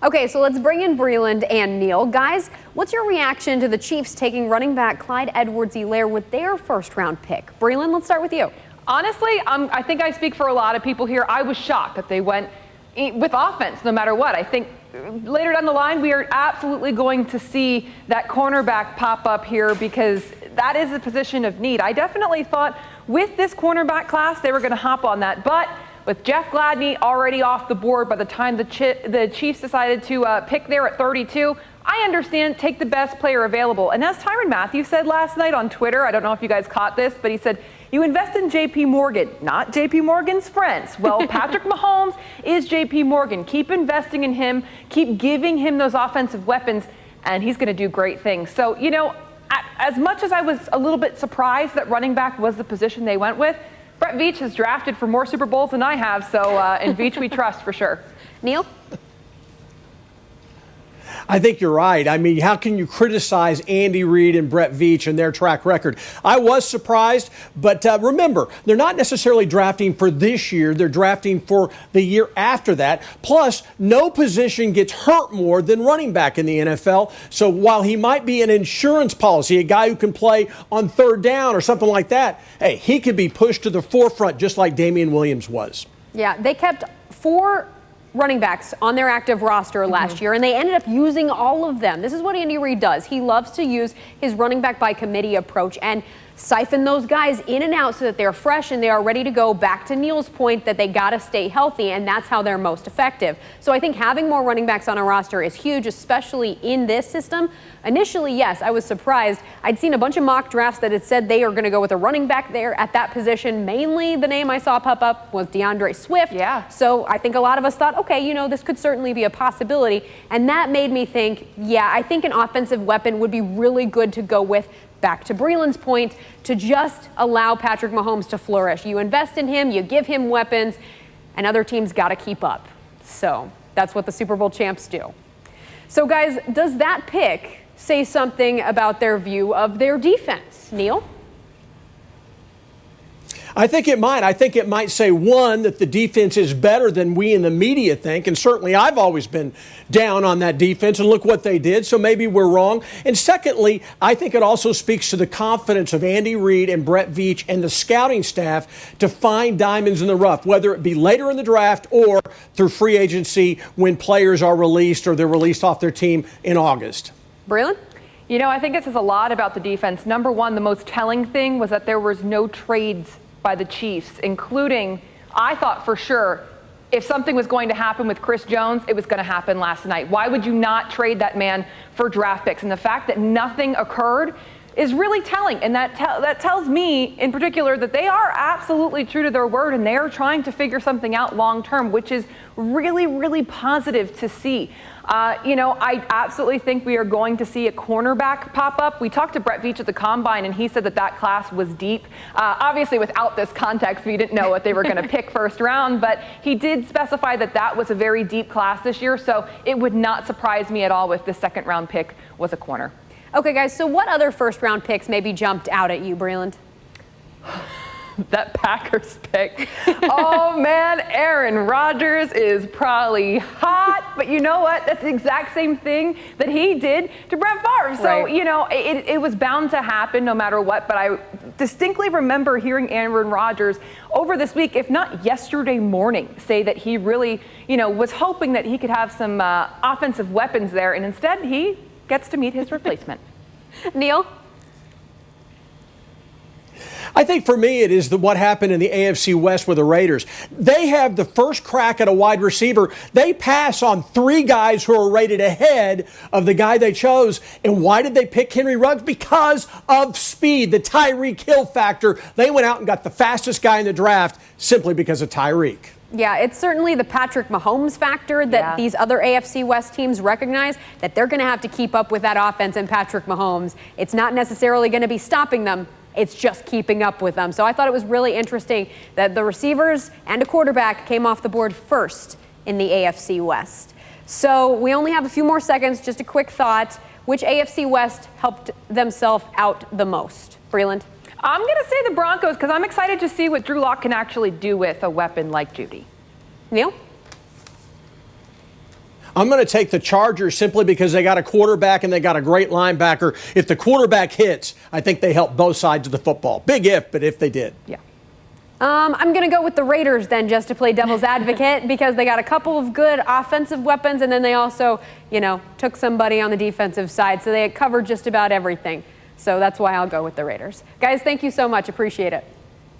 Okay, so let's bring in Breland and Neal. Guys, what's your reaction to the Chiefs taking running back Clyde Edwards-Helaire with their first-round pick? Breland, let's start with you. Honestly, I think I speak for a lot of people here. I was shocked that they went with offense no matter what. I think later down the line, we are absolutely going to see that cornerback pop up here because that is a position of need. I definitely thought with this cornerback class, they were going to hop on that. But with Jeff Gladney already off the board by the time the Chiefs decided to pick there at 32, I understand, take the best player available. And as Tyrann Mathieu said last night on Twitter, I don't know if you guys caught this, but he said, you invest in J.P. Morgan, not J.P. Morgan's friends. Well, Patrick Mahomes is J.P. Morgan. Keep investing in him, keep giving him those offensive weapons, and he's going to do great things. So, you know, as much as I was a little bit surprised that running back was the position they went with, Brett Veach has drafted for more Super Bowls than I have, so in Veach we trust for sure. Neal? I think you're right. I mean, how can you criticize Andy Reid and Brett Veach and their track record? I was surprised, but remember, they're not necessarily drafting for this year. They're drafting for the year after that. Plus, no position gets hurt more than running back in the NFL. So while he might be an insurance policy, a guy who can play on third down or something like that, hey, he could be pushed to the forefront just like Damian Williams was. Yeah, they kept 4 running backs on their active roster last year, and they ended up using all of them. This is what Andy Reid does. He loves to use his running back by committee approach and siphon those guys in and out so that they're fresh and they are ready to go. Back to Neal's point that they got to stay healthy, and that's how they're most effective. So I think having more running backs on a roster is huge, especially in this system. Initially, yes, I was surprised. I'd seen a bunch of mock drafts that had said they are going to go with a running back there at that position. Mainly the name I saw pop up was DeAndre Swift. Yeah. So I think a lot of us thought, okay, you know, this could certainly be a possibility. And that made me think, yeah, I think an offensive weapon would be really good to go with. Back to Breland's point, to just allow Patrick Mahomes to flourish. You invest in him, you give him weapons, and other teams got to keep up. So that's what the Super Bowl champs do. So guys, does that pick say something about their view of their defense? Neal? I think it might. I think it might say, one, that the defense is better than we in the media think. And certainly I've always been down on that defense, and look what they did. So maybe we're wrong. And secondly, I think it also speaks to the confidence of Andy Reid and Brett Veach and the scouting staff to find diamonds in the rough, whether it be later in the draft or through free agency when players are released or they're released off their team in August. Breland? You know, I think it says a lot about the defense. Number one, the most telling thing was that there was no trades by the Chiefs, including, I thought for sure, if something was going to happen with Chris Jones, it was going to happen last night. Why would you not trade that man for draft picks? And the fact that nothing occurred is really telling. And that tells me, in particular, that they are absolutely true to their word and they are trying to figure something out long term, which is really, really positive to see. You know, I absolutely think we are going to see a cornerback pop up. We talked to Brett Veach at the Combine, and he said that that class was deep. Obviously, without this context, we didn't know what they were going to pick first round, but he did specify that that was a very deep class this year, so it would not surprise me at all if the second-round pick was a corner. Okay, guys, so what other first-round picks maybe jumped out at you, Breland? That Packers pick. Oh, man, Aaron Rodgers is probably hot, but you know what? That's the exact same thing that he did to Brett Favre. So, you know, it was bound to happen no matter what, but I distinctly remember hearing Aaron Rodgers over this week, if not yesterday morning, say that he really, you know, was hoping that he could have some offensive weapons there, and instead he gets to meet his replacement. Neal? I think for me it is what happened in the AFC West with the Raiders. They have the first crack at a wide receiver. They pass on 3 guys who are rated ahead of the guy they chose. And why did they pick Henry Ruggs? Because of speed, the Tyreek Hill factor. They went out and got the fastest guy in the draft simply because of Tyreek. Yeah, it's certainly the Patrick Mahomes factor that these other AFC West teams recognize, that they're going to have to keep up with that offense and Patrick Mahomes. It's not necessarily going to be stopping them. It's just keeping up with them. So I thought it was really interesting that the receivers and a quarterback came off the board first in the AFC West. So we only have a few more seconds. Just a quick thought. Which AFC West helped themselves out the most? Breland? I'm going to say the Broncos because I'm excited to see what Drew Lock can actually do with a weapon like Judy. Neal? I'm going to take the Chargers simply because they got a quarterback and they got a great linebacker. If the quarterback hits, I think they help both sides of the football. Big if, but if they did. Yeah. I'm going to go with the Raiders then, just to play devil's advocate, because they got a couple of good offensive weapons, and then they also, took somebody on the defensive side, so they had covered just about everything. So that's why I'll go with the Raiders. Guys, thank you so much. Appreciate it.